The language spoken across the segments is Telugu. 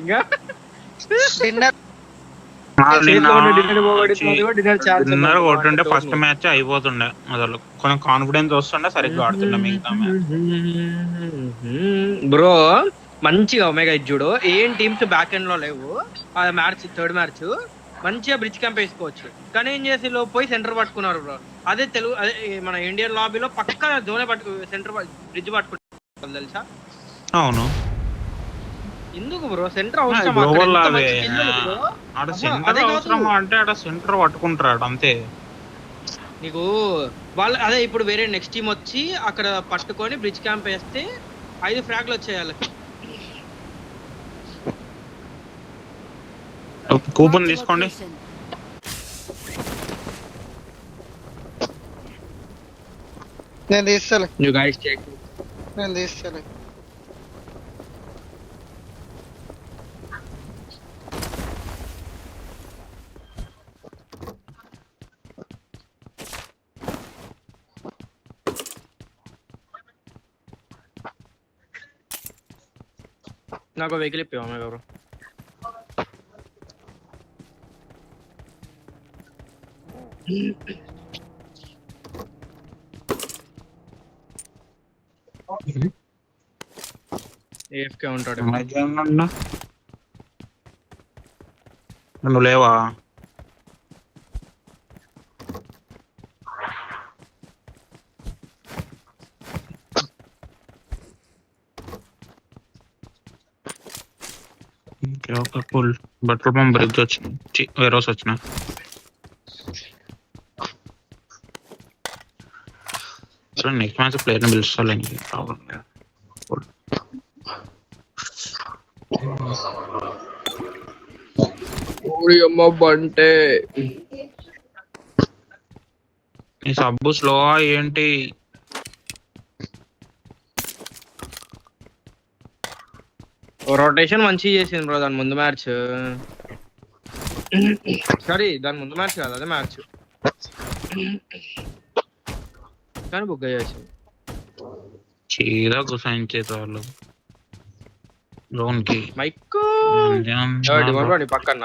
ఇంకా డిన్నర్ డిన్నర్ కొట్టుండే ఫస్ట్ మ్యాచ్ అయిపోతుండే అసలు కొంచెం కాన్ఫిడెన్స్ వస్తుండే సరిగ్గా ఆడుతుండే మిగతా మ్యాచ్. బ్రో మంచిగా ఒమేగా ఇది చూడు ఏం టీమ్స్ బ్యాక్ ఎండ్ లో లేవు. ఆ మ్యాచ్ థర్డ్ మ్యాచ్ మంచిగా బ్రిడ్జ్ క్యాంప్ వేసుకోవచ్చు. కానీ ఏం చేసి పోయి సెంటర్ పట్టుకున్నారు బ్రో. అదే తెలుగు అదే మన ఇండియన్ లాబీలో పక్కన జోనే పట్టు సెంటర్ బ్రిడ్జ్ పట్టుకుంటారు తెలుసా. అవును ఎందుకు బ్రో సెంటర్ అవసరం అంటే ఆడ సెంటర్ పట్టుకుంటాడు అంతే. నీకు వాళ్ళు అదే ఇప్పుడు వేరే నెక్స్ట్ టీం వచ్చి అక్కడ పట్టుకొని బ్రిడ్జ్ క్యాంప్ వేస్తే 5 ఫ్రాగ్లు వచ్చాయి వాళ్ళకి. కూపన్ తీసుకోండి. నేను తీస్తాలే. నేను తీస్తాలే. నాకు వెహికల్ ఇప్పేవా ఎవరు ఏఎఫ్కే ఉంటాడు. నువ్వు లేవా? Okay cool. Petrol pump bridge వచ్చింది, వేరోస్ వచ్చిన. నెక్స్ట్ మ్యాచ్ ప్లేయర్ ని పిలుస్తాలే. అంటే ఈ సబ్బు స్లో ఏంటి? రొటేషన్ మంచిగా చేసింది బ్రో. దాని ముందు మ్యాచ్ సారీ దాని ముందు మ్యాచ్ కాదు అదే మ్యాచ్ కానీ బుక్ చేసింది. చీరా గుసాయించేది వాళ్ళు లోన్ కి. మైక్ పక్కన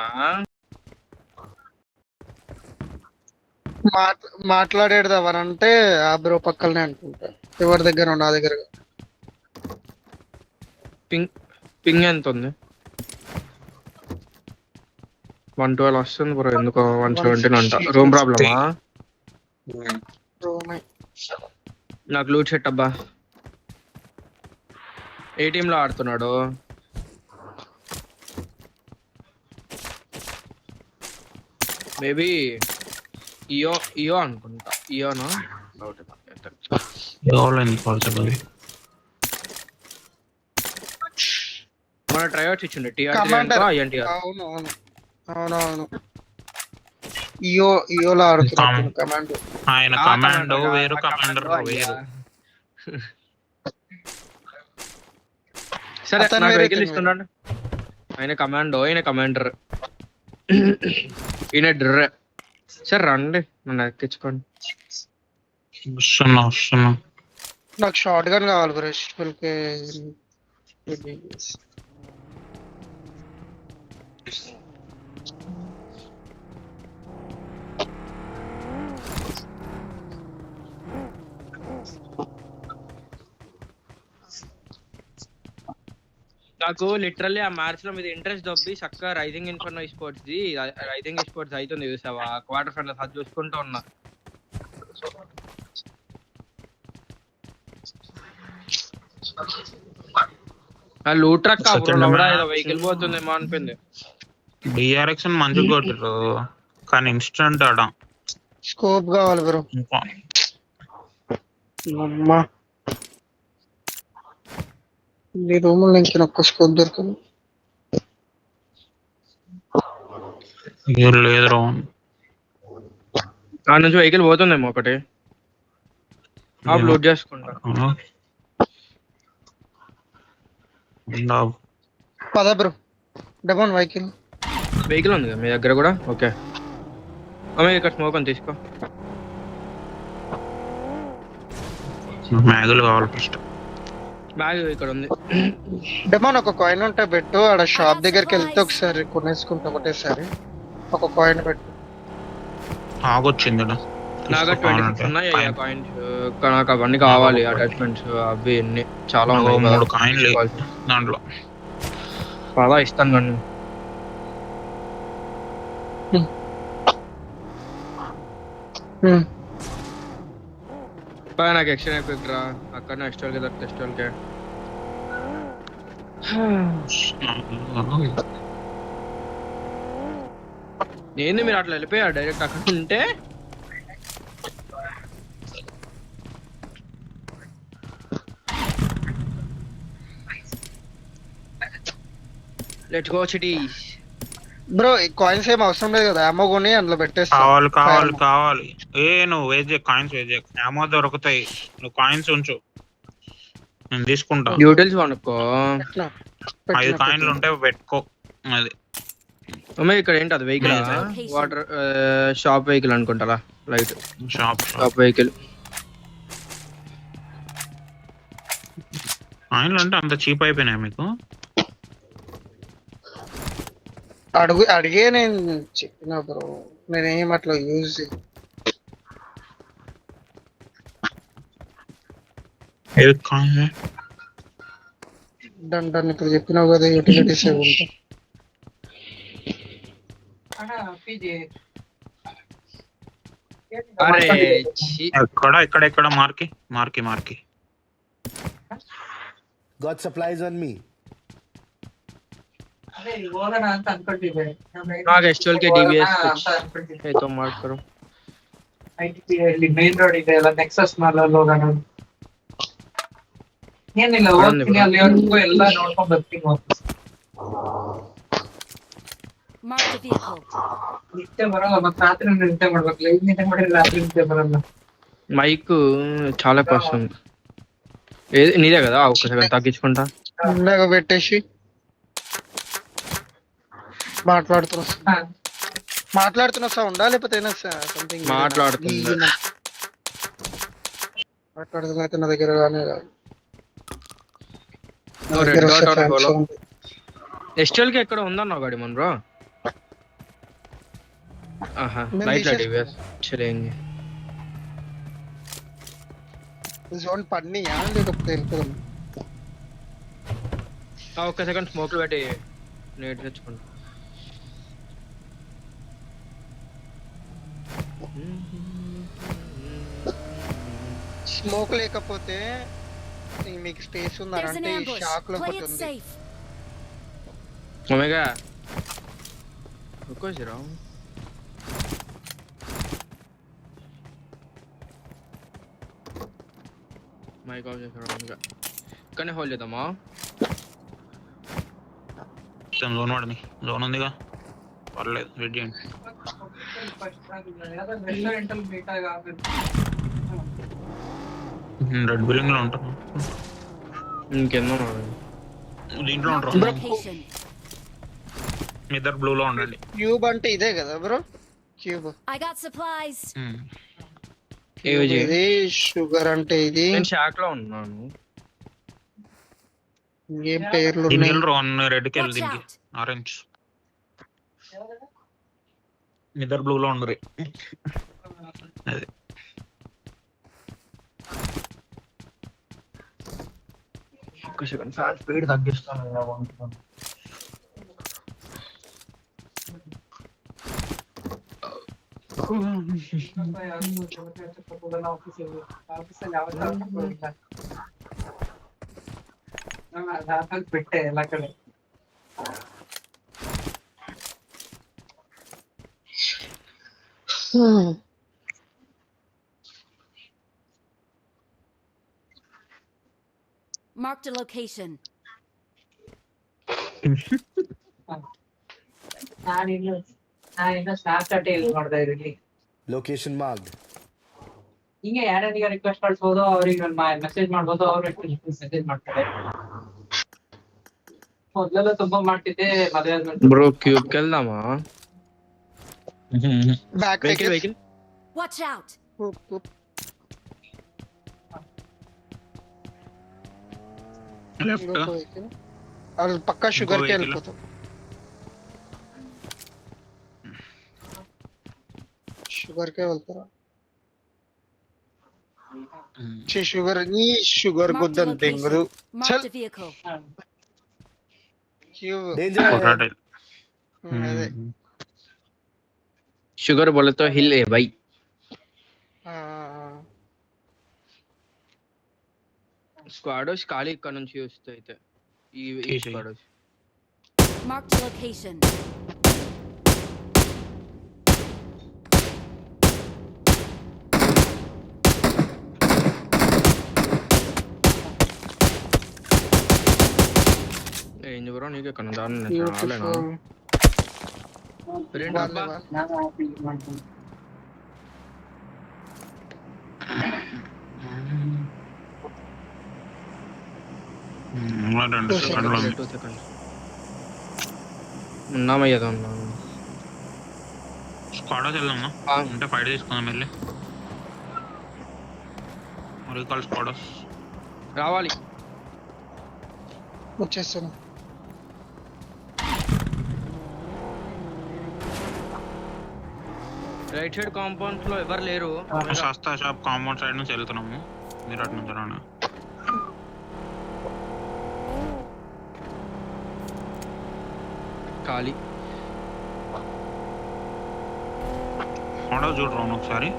మాట్లాడేది ఎవరంటే ఆ బ్రో పక్కనే అనుకుంటా. ఎవరి దగ్గర నా దగ్గర పింగ్ ఎంత ఉంది? 112 వస్తుంది బ్రో. ఎందుకో 117 అంట. రూమ్ ప్రాబ్లమా? నాకు లూట్ సెట్ అబ్బా. ఏ టీమ్ లో ఆడుతున్నాడు? మేబీ ఇయో అనుకుంటా. ఇయోనా మన ట్రైఅవుట్స్ ఇచ్చిండే టీఆర్. అవునవును ఇయోలో ఆడుతున్నాడు కమాండ్. ఆయన కమాండో వేరు, కమాండర్ వేరు. సరే నాకు వెహికల్ ఇస్తున్నాడు. ఆయన కమాండో, ఆయన కమాండర్, ఈయన డ్ర. సరే రండి నన్ను ఎక్కించుకోండి. వస్తున్నా. నాకు షార్ట్ గన్ కావాలి బ్రష్. నాకు లిటరల్లీ ఆ మ్యాచ్ లో మీద ఇంట్రెస్ట్ దొబ్బి చక్కగా rising inferno sports the rising sports అవుతుంది చూసావా క్వార్టర్ ఫైనల్స్ అది చూసుకుంటూ ఉన్నా. లూట్ ట్రక్ ఏదో వెహికల్ పోతుందేమో అనిపింది. డిఆర్ఎక్స్ మంచిగా కొట్టారు కానీ ఇన్స్టెంట్ ఆడ స్కోప్ కావాలి బ్రో. అమ్మా ఈ రూమ్ లో ఇంకా ఒక్క స్కోప్ దొరకదు. లేదు ఆ నుంచి వెహికల్ పోతుందేమో ఒకటి. లూట్ చేసుకుంటా. పద బ్రో. డబల్ వెహికల్ ఉంది కదా మీ దగ్గర కూడా? ఓకే ఇక్కడ స్మోక్ అని తీసుకో. మ్యాగులు కావాలి ఫస్ట్. బ్యాగ్ ఇక్కడ ఉంది. డెమోన్ ఒక కాయిన్ ఉంటే పెట్టు, ఆడ షాప్ దగ్గరికి వెళ్తే ఒకసారి కొనేసుకుంటా ఒకటేసారి. ఒక కాయిన్ పెట్టు. ఆగొచ్చింది నాకు 26 ఉన్నాయి కాయిన్స్. నాకు అవన్నీ కావాలి, అటాచ్మెంట్స్ అవి ఎన్ని చాలా ఉన్నాయి. 3 కాయిన్లు దాంట్లో. అలా ఇస్తాను కానీ నాకు ఎక్స్ట్రా ఎఫెక్ట్ రా అక్కడ నెక్స్ట్ వాళ్ళకి నెక్స్ట్ వాళ్ళకి. ఏంది మీరు అట్లా వెళ్ళిపోయారు డైరెక్ట్ అక్కడ ఉంటే? Let's go cities. బ్రో ఈ కాయిన్స్ ఏం అవసరం లేదు కదా, అమ్మో కొని అందులో పెట్టేస్తా. కావాలి. నువ్వు వేజే కాయిన్స్ వేజే, ఏమో దొరుకుతాయి. నువ్వు కాయిన్స్ ఉంచు, నేను తీసుకుంటా. డ్యూటీల్స్ కొనుక్కో. 5 కాయిన్లు ఉంటే పెట్టుకో. అది ఇక్కడ ఏంటి అది? వెహికల్, వాటర్ షాప్ వెహికల్ అనుకుంటారా? Right, shop vehicle. కాయిన్లు అంటే అంత చీప్ అయిపోయినాయి మీకు? అడిగే నేను చెప్పిన బ్రో, నేనేం అట్లా యూజ్ దాన్ని ఇప్పుడు చెప్పినావు కదా, యూటిలిటీస్ ఏమి ఉంటాయి. ఎక్కడ మార్కి God supplies on me. నాకు ఎస్టువల్ కే డివిఎస్ है तो मार्क करो. ಐಟಿಪಿ ಮೇನ್ ರೋಡ್ ಇದೆ ಅಲ್ಲ, ನೆಕ್ಸಸ್ ಮಾಲ್ ಹೋಗೋಣ. ಏನಿಲ್ಲ, ಹೋಗ್ತೀನಿ ಅಲ್ಲಿವರೆಗೂ ಎಲ್ಲ ನೋಡ್ಕೊಂಡು ಬರ್ತೀನಿ ವಾಪಸ್. ನಿತ್ಯ ಬರಲ್ಲ, ಮತ್ತೆ ರಾತ್ರಿ ನಿದ್ದೆ ಮಾಡ್ಬೇಕು. ಲೈವ್ ನಿದ್ದೆ ಮಾಡಿದ್ರೆ ರಾತ್ರಿ ನಿದ್ದೆ ಬರಲ್ಲ. మైక్ చాలా కష్టం. ఏది నీదే కదా? ఒక్క సెకండ్ తగ్గించుకుంటా. ఇందాక పెట్టేసి మాట్లాడుతున్నా సౌండా లేకపోతే సంథింగ్ మాట్లాడుతున్నా అయితే నా దగ్గర కానీ ఎస్టల్ కి ఎక్కడ ఉందన్నావు గాడి మన బ్రో? లైట్ డివిఎస్ చలేంगे. జోన్ పడినియా లేకపోతే వెళ్ళిపోదాం? ఒక్క సెకండ్ స్మోక్ పెట్టి నేట్ తెచ్చుకోండి. స్మోక్ లేకపోతే మీకు స్పేస్ ఉందంటే షాక్ లో పడుతుంది. ओमेगा रुको जरा. మైక్ ఆఫ్ చేసారు ఓమెగా. కనే హోల్ చేద్దామా? జోన్ వాడని, జోన్ ఉందిగా, పర్లేదు వెయిట్ చేయండి. ರೆಸ್ಟೋರೆಂಟ್ ಅಲ್ಲಿ ಮೀಟಾಗ రెడ్ బిల్డింగ్ లో ఉంటాను. ఇంకెన్నో దీంట్లో ఉంటారు. ఇద్దరు బ్లూ లో ఉండండి. క్యూబ్ అంటే ఇదే కదా bro? Cube I got supplies. ఇది షుగర్ అంటే ఇది. నేను షాక్ లో ఉన్నాను. ఏం పేర్లు దీనికి ఉన్నాయి? రోన్ రెడ్ కి వెళ్ళి దీనికి ఆరెంజ్. ఇద్దరు బ్లూ లో ఉండరు. అదే ఒక్క సెకండ్ ఫ్యాన్ స్పీడ్ తగ్గిస్తాను. ಆಫೀಸಲ್ಲಿ ಯಾವತ್ತೂ ಬಿಟ್ಟೆ ಎಲ್ಲ ಕಡೆ. Marked a location. ನಾನಿನ್ನು ಸ್ನ್ಯಾಪ್ಚಾಟ್ ಯೂಸ್ ಮಾಡ್ತಾ ಇದ್ದೀನಿ. Location marked. ಹಿಂಗೆ ಯಾರ್ಯಾರಿಗೆ ರಿಕ್ವೆಸ್ಟ್ ಕಳ್ಸಬಹುದು, ಅವ್ರಿಗೆ ಮೆಸೇಜ್ ಮಾಡ್ಬೋದು, ಅವ್ರು ಮೆಸೇಜ್ ಮಾಡ್ತಾರೆ. ಮೊದಲೆಲ್ಲ ತುಂಬಾ ಮಾಡ್ತಿದ್ದೆ, ಮದುವೆ ಆದ್ಮೇಲೆ. బ్రో క్యూబ్ కి వెళ్దామా? Back vehicle vehicle. Watch out. Left ఇంకొక వెహికల్ వాళ్ళు పక్కా షుగర్ కి vehicle. వెళ్ళిపోతాం. షుగర్ కే వెళ్తారా? షుగర్ నీ sugar Marked a గుద్దని తెంగదు. location. Marked a vehicle. Danger ahead. crocodile. అదే షుగర్ బోలతో హిల్ ఏ బై. ఆ, స్క్వాడోస్ ఖాళీ ఇక్కడ నుంచి వస్తే అయితే ఈ తీసేయ్. స్క్వాడోస్ Marked a location. ఏంది బ్రో నీకు ఇక్కడ దాన్ని చాలేనా beautiful. రెండు వాళ్ళే అబ్బా. వాళ్ళే. రెండు 2 సెకండ్లు ఉంది. 2 seconds ఉన్నామయ్యా ఉన్నాను. స్క్వాడోస్ వెళ్దామా ఆ. ఉంటే ఫైట్ తీసుకుందాం వెళ్ళి. రీకాల్ స్క్వాడోస్. రావాలి. వచ్చేస్తాను. రైట్ సైడ్ కాంపౌండ్స్ లో ఎవరు లేరు. సస్తా షాప్ కాంపౌండ్ సైడ్ నుంచి వెళ్తున్నాము. మీరు అటు నుంచి రానా? ఖాళీ. స్క్వాడోస్ చూడు రాను ఒకసారి.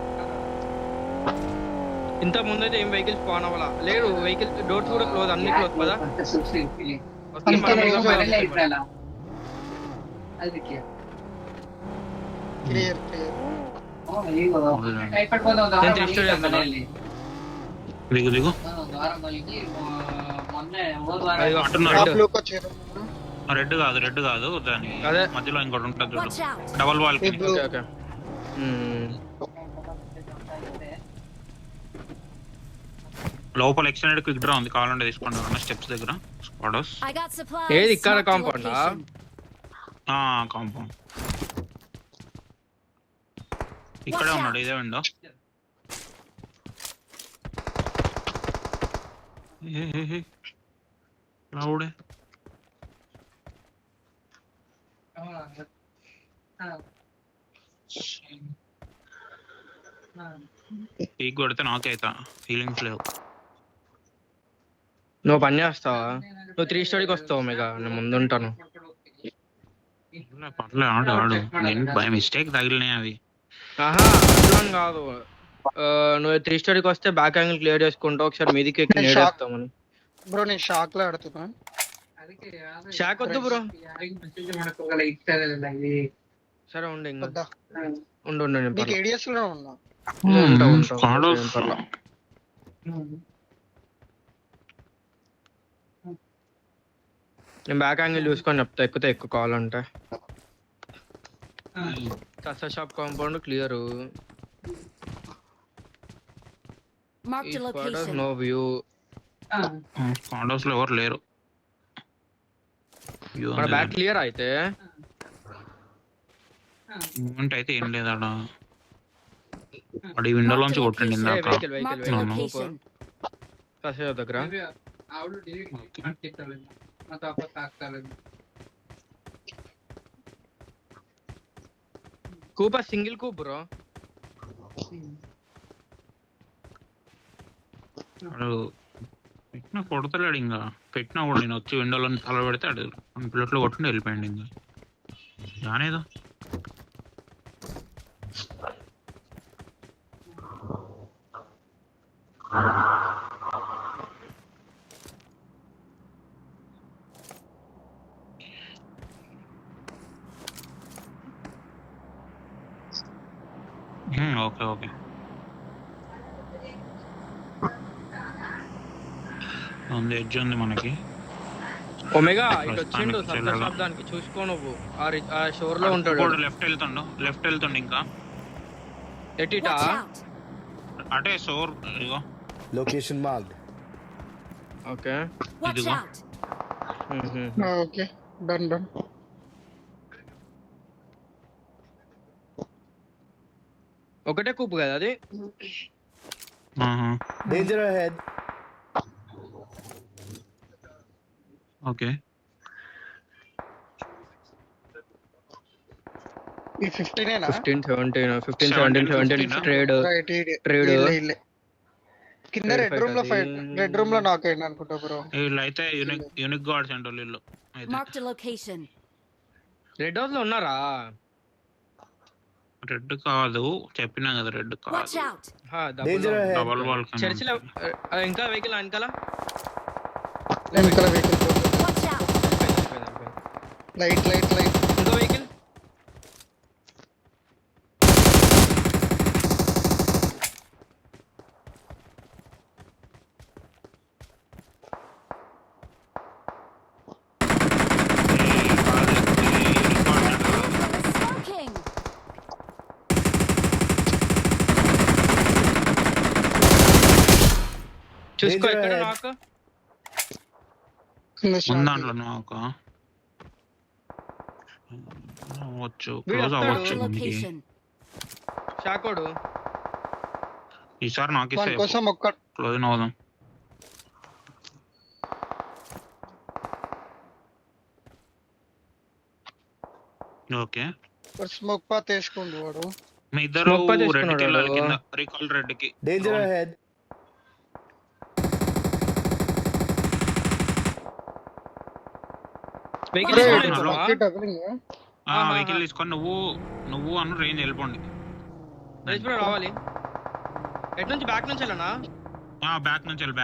ఇంత ముందైతే ఏం వెహికల్స్ స్పాన్ అవ్వాలా లేరు. వెహికల్ డోర్స్ కూడా క్లోజ్, అన్ని క్లోజ్ కదా. వస్తే అంతే మనం close ఇంకా అవ్వాలి. అది క్లియర్ క్లియర్. నేను త్రీ చేస్తాను. దిగు దిగు. అదిగో, అంటున్నారు. red. టాప్ లోకి వచ్చారు. రెడ్ కాదు రెడ్ కాదు దాని అదే. మధ్యలో ఇంకోటి ఉంటుంది చూడు. Watch out. Double wall. ఈ blue. Okay okay. లోపల ఎక్స్టెండెడ్ క్విక్ డ్రా ఉంది, కావాలంటే తీసుకోండి స్టెప్స్ దగ్గర. స్క్వాడోస్ I got supplies. ఏది ఇక్కడ Marked a compound location. Compound ఇక్కడే Watch ఉన్నాడు. out. ఇదే విండో. లౌడే పీక్ కొడితే నాకైతా ఫీలింగ్స్ లేవు. నువ్వు పని చేస్తావా? నువ్వు 3 స్టోరీకి వస్తావు మెగా, నేను ముందుంటాను. పర్లే ఆడు ఆడు. నేను బై మిస్టేక్ తగిలినాయి అవి. ఆహా అట్లా అని కాదు. నువ్వు 3 స్టోరీకి వస్తే బ్యాక్ యాంగిల్ క్లియర్ చేసుకుంటావు, ఒకసారి మీదికి ఎక్కి నేను నేడేస్తామని. బ్రో నేను షాక్ లో ఆడుతున్నా. షాక్ వద్దు బ్రో. సరే ఉండు ఇంకా వద్దా? ఉండు ఉండు నేను నీకు పర్లా. ఏడిఎస్ లో ఉన్నా. ఉంటా, ఉంటా. స్క్వాడోస్ ఏం పర్లా. నేను బ్యాక్ యాంగిల్ చూసుకొని చెప్తా, ఎక్కితే ఎక్కువ కావాలంటే. కస్టా shop compound clear. Marked a location. No view. స్క్వాడోస్ లో ఎవరు లేరు. View మన ఉంది. బ్యాక్ క్లియర్ అయితే మూమెంట్ అయితే ఏం లేదు ఆడ. వాడు ఈ విండోలోంచి కొట్టండి ఇందాక. Vehicle vehicle Marked a No, no. location. కస్టా దగ్గర కూపర్ సింగిల్ కూప్ బ్రో. వాడు పెట్టినా కొడతలేడు ఇంకా. పెట్టినా కూడా నేను వచ్చి విండోలో తల పెడితే ఆడు ప్లేట్లో కొట్టుకుంటే వెళ్ళిపోయాడు ఇంకా. దానేదో ఓకే ఓకే. ఉంది ఎడ్జ్ ఉంది మనకి. ఒమేగా ఇటు వచ్చిండు ప్రస్తుతానికి సప్త శబ్దానికి చూసుకో నువ్వు. ఆ షోర్ లో ఉంటాడు. లెఫ్ట్ వెళ్తుండు ఇంకా. ఎటిటా Watch out. అటే సోర్ ఇదిగో. Location marked. ఓకే. Watch ఇదిగో. out. Okay done done. ఒకటే కూపు కదా అది. Danger ahead. ఓకే ఈ 15 15 17 15 17, 17 15 ట్రేడ్ రైట్ Trade. ఇల్లే కింద Trade రెడ్ fight రూమ్ లో అది. ఫైట్ రెడ్ రూమ్ లో నాక్ అయ్యింది అనుకుంటా బ్రో. వీళ్ళు అయితే యూనిక్ గార్డ్స్ అంట వీళ్ళు అయితే. Marked a location. Red house లో ఉన్నారా? రెడ్ కాదు చెప్పినా కదా రెడ్ Watch కాదు. out. Danger ahead. Double wall church లో ఇంకా వెహికల్ వెనకాల వెనకాల వెహికల్ Watch out. లైట్ ఇంకో వెహికల్ Smoking. చూసుకో Danger ఎక్కడ ahead. నాకు ఉందాంట్లో నాకు అవ్వచ్చు క్లోజ్ వస్తాడు. అవ్వచ్చు Marked a దీనికి. location. షాకోడు ఈసారి నాకు వాని కోసం ఒక్క క్లోజ్ అవుదాం. ఓకే స్మోక్ పాత్ వేసుకోండి వాడు. మీ ఇద్దరు Smoke path రెడ్ కి వేసుకున్నాడు వెళ్ళాలి వాడు. కింద రికాల్ రెడ్ కి. Danger ahead. వెహికల్ అరే, తీసుకొని తీసుకొని వెళ్ళు. ఒకే డబులింగ్. వెహికల్ తీసుకొని నువ్వు అను రేంజ్ వెళ్ళిపోండి. బ్రో రావాలి. ఎటు నుంచి బ్యాక్ నుంచి వెళ్ళనా? బ్యాక్ నుంచి వెళ్ళి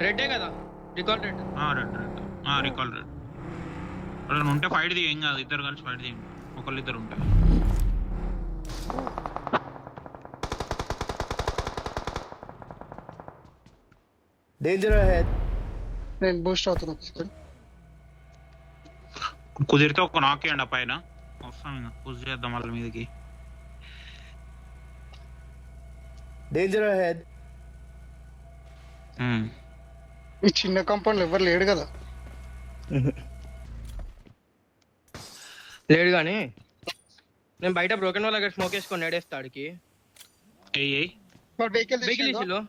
రెడ్డే కదా record red. Red recall red. అక్కడ ఉంటే ఫైట్ ది ఏం కాదు, ఇద్దరు కలిసి ఫైట్ చేయండి. ఒకళ్ళు ఇద్దరు ఉంటాయి. Danger ahead. నేను బూస్ట్ అవుతున్నా తీసుకొని. కుదిరితే ఒక నాకేయండి పైన వస్తాం ఇంకా పుష్ చేద్దాం వాళ్ళ మీదకి. Danger ahead. ఈ చిన్న కాంపౌండ్ ఎవరు లేడు కదా. లేడు కానీ నేను బయట బ్రోకెన్ వాళ్ళ స్మోక్ వేసుకొని నేడేస్తా ఆడికి. ఏయ్ వాడు వెహికల్ వెహికల్ తీసిండు. ఇష్యూలో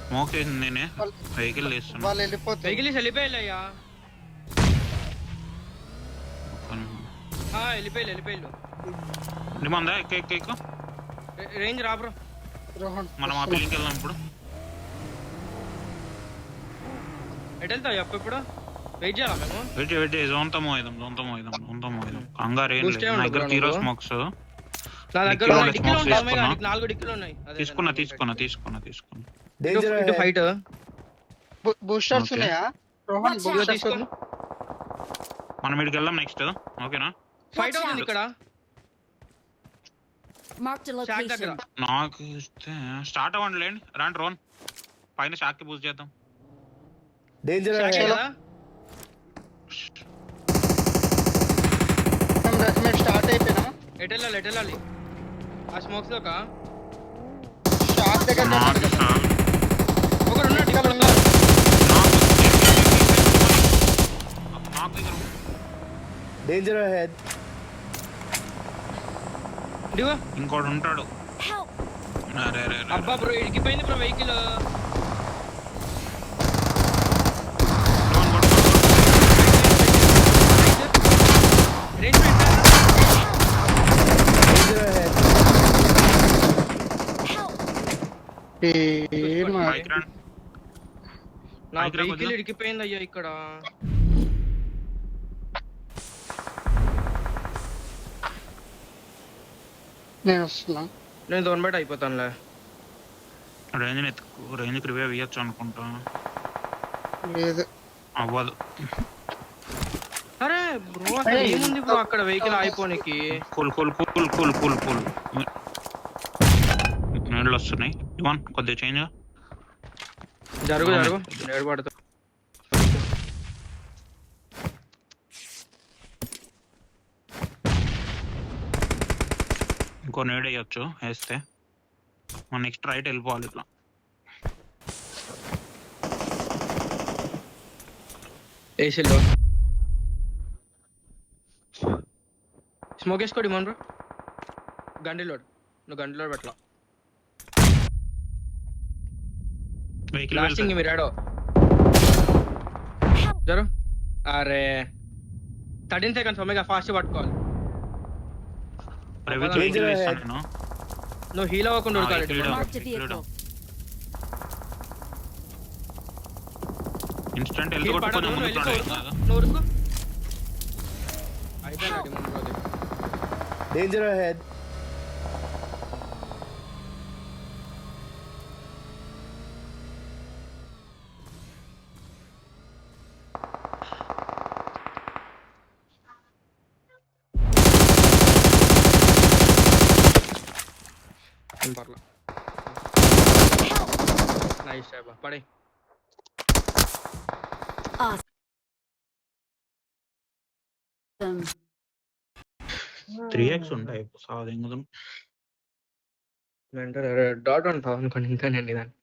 స్మోక్ వేసింది నేనే వెహికల్ వేస్తున్నా. వాళ్ళు వెళ్ళిపోతారు. Vehicle issue వెళ్ళిపోయాయ్యా. వెళ్ళిపోయాళ్ళు నిమందా ఎక్కువ రేంజ్ రా బ్రో. రోహన్ మనం ఆ బిల్డింగ్కి వెళ్దాం ఇప్పుడు. ఎటు వెళ్తావు చెప్పు ఇప్పుడు? వెయిట్ చేయాలా మేము? వెయిట్ జోన్తో మోయిదాం కంగారు ఏం Boost లేదు. ఏ నా ఉండదు దగ్గర bro హీరో నువ్వు. స్మోక్స్ నా దగ్గర డిక్కీలో ఉన్నాయి. డిక్కీలో smokes ఉంటాయి తీసుకున్నా. నీకు 4 డిక్కీలు ఉన్నాయి. అదే తీసుకున్నా. Danger ఇటు ahead. Fight boosters Okay. ఉన్నాయా? Rohan Watch out. బూస్టర్స్ తీసుకో. మనం ఇక్కడికి వెళ్దాం నెక్స్ట్. ఓకేనా? ఫైట్ Watch అవుతుంది out. ఇక్కడ Marked a షాక్ దగ్గర. location. నాకు ఇస్తే స్టార్ట్ అవ్వండి లేండి. రాండి రోన్ పైన షాక్ కి బూస్ట్ చేద్దాం. Danger షాకే ahead. కదా? మేము స్టార్ట్ అయిపోయినా ఎటు వెళ్ళాలి ఆ స్మోక్స్ లోక షాప్ దగ్గర నాకు షాక్ ఒకడు ఉన్నాడు ఇక్కడ నాకు దగ్గర Danger ahead. ఇదిగో. ఇంకోటి ఉంటాడు. Help. అరే అబ్బా బ్రో ఇడికిపోయింది bro vehicle. Range Danger ahead. Help. Bike రండి. నా బైక్ రా వెహికల్ కొద్దిగా. ఇడికిపోయింది అయ్యా ఇక్కడ. నేను వస్తున్నా. నేను దోన్ బయట అయిపోతానులే. రేంజ్కి రివైవ్ ఇవ్వచ్చు అనుకుంటా. లేదు అవ్వదు. అరే బ్రో అసలు ఏముంది బ్రో అక్కడ వెహికల్ ఆగిపోనికి? కూల్ నీళ్ళు వస్తున్నాయి. ఇవన్ కొద్దిగా చేంజ్. జరుగు నేడు పడుతుంది. ఇంకో నీడ్ వేయచ్చు వేస్తే. మన నెక్స్ట్ రైట్ వెళ్ళిపోవాలి ఇట్లా. ఏసీలో స్మోక్ వేసుకోండి మన బ్రో. గండిలోడ్ నువ్వు గండిలోడ్ పెట్టలా. వెహికల్ లాస్టింగ్ మీరాడో జరు అరే 13 సెకండ్స్ ఒమేగా ఫాస్ట్ పట్టుకోవాలి. వెహికల్ వేస్తాను నేను. నువ్వు హీల్ అవ్వకుండా ఉడకాలి. Marked a vehicle. Instant health కొట్టుకొని ముందు నువ్వు ఉరుకు. అయిపోయినాడు ముందు అది. Danger ahead. పర్లా నైస్ షాబా పడే. Awesome. 3x ఉంటాయి సాధింగం. డాట్ ఉంటావు అనుకోండి ఇంకా నేను దాన్ని